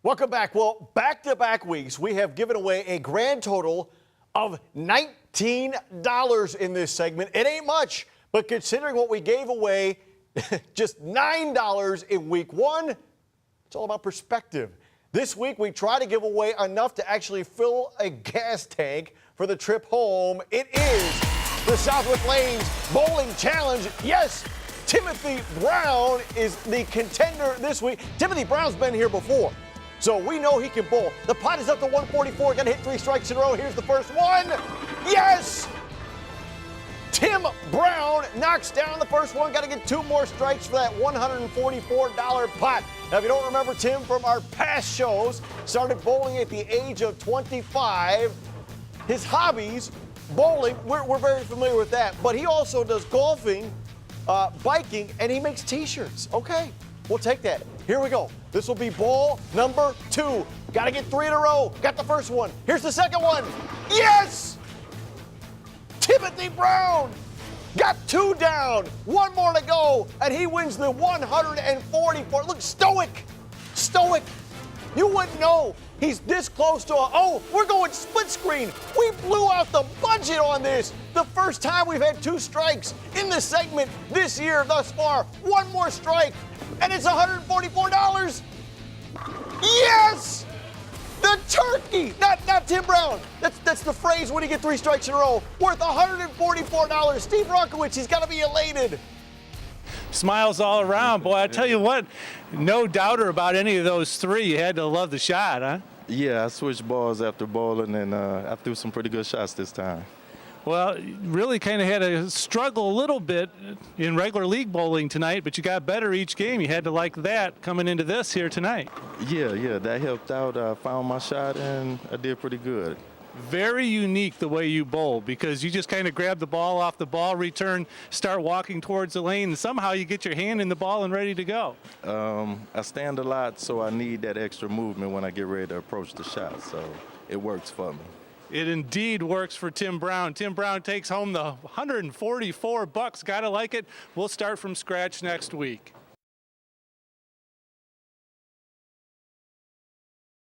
Welcome back. Well, back-to-back weeks, we have given away a grand total of $19 in this segment. It ain't much, but considering what we gave away, just $9 in week one, it's all about perspective. This week, we try to give away enough to actually fill a gas tank for the trip home. It is the Southwyck Lanes Bowling Challenge. Yes, Timothy Brown is the contender this week. Timothy Brown's been here before, so we know he can bowl. The pot is up to 144. Got to hit 3 strikes in a row. Here's the first one. Yes! Tim Brown knocks down the first one. Got to get 2 more strikes for that $144 pot. Now, if you don't remember Tim from our past shows, started bowling at the age of 25. His hobbies, bowling, we're very familiar with that. But he also does golfing, biking, and he makes T-shirts. Okay, we'll take that. Here we go. This will be ball number 2. Got to get 3 in a row. Got the first one. Here's the second one. Yes! Timothy Brown got 2 down. 1 more to go, and he wins the 144. Look, Stoic. You wouldn't know he's this close to we're going split screen. We blew out the budget on this. The first time we've had 2 strikes in the segment this year thus far. 1 more strike, and it's $144. Yes! The turkey, not Tim Brown. That's the phrase when you get 3 strikes in a row. Worth $144. Steve Rockowitz, he's got to be elated. Smiles all around, boy. I tell you what, no doubter about any of those 3. You had to love the shot, huh? Yeah, I switched balls after bowling, and I threw some pretty good shots this time. Well, really kind of had to struggle a little bit in regular league bowling tonight, but you got better each game. You had to like that coming into this here tonight. Yeah, that helped out. I found my shot, and I did pretty good. Very unique the way you bowl, because you just kind of grab the ball off the ball return, start walking towards the lane, and somehow you get your hand in the ball and ready to go. I stand a lot, so I need that extra movement when I get ready to approach the shot, so it works for me. It indeed works for Tim Brown. Tim Brown takes home the $144. Gotta like it. We'll start from scratch next week.